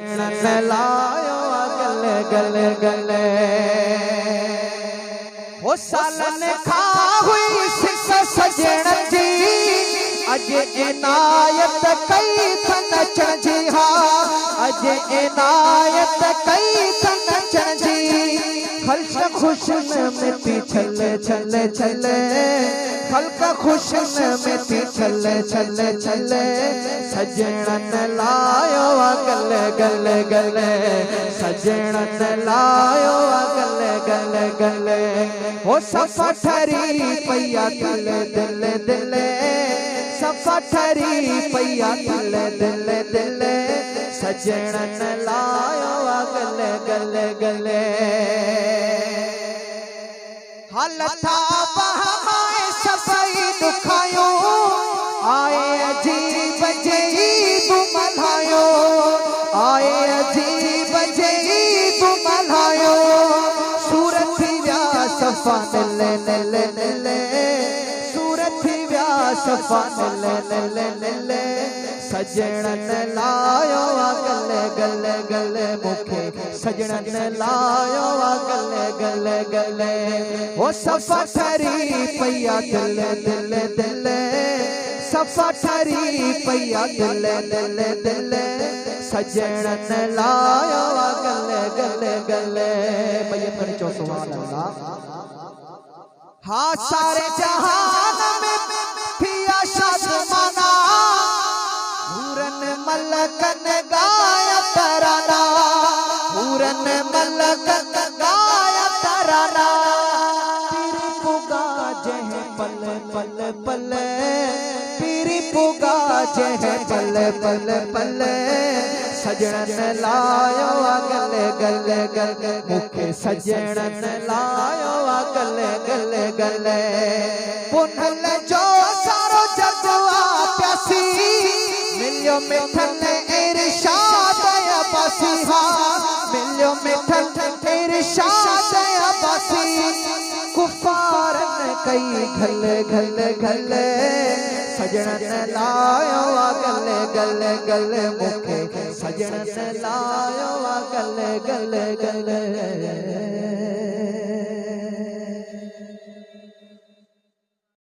लायो गले गले गले हो सालन खा हुई सिक सजण जी अज इनायत कई नचण जी हाँ अज इनायत कई नचण जी खल्क खुशन में थी छले छले छले खल्क खुशन में थी छले छले छले सजणन लायो गले गले गले सजणन लायो गले गले गले हो सफा ठरी पैया दिल दिल दिल सफा ठरी पैया दिल दिल दिल सजणन लायो गले गले गले हलथा बहाए सफाई दुखायो आए अजीब जई तुम मल्हायो आए अजीब जई तुम मल्हायो सूरत व्या सफा नले नले नले सूरत व्या सफा नले नले नले सजणन लायो गले गले गले मुखे सजणन लायो गले गले गले हो सफा ठरी पैया दिल दिल दिल सफा ठरी पैया दिल दिल दिल सजणन लायो गले गले गले भैया मेरे चो सुभान अल्लाह हाँ सारे जहान में पिया शादमाना पूरन मलकन गाया तराना पूरन मलकन गाया तराना पीरी पुगा जह पल पल पल पीरी पुगा जह पल पल पल सजणन लायो गले गले गले मुखे सजणन लायो गले गले गले पुनल जो सारो जगवा प्यासी मिलियो मिठन इरशाद अब्बासी हाँ मिलियो मिठन इरशाद अब्बासी कुफारन कई घले घले घले सजणन लायो गले गले गले मुखे सजणन लायो गले गले गले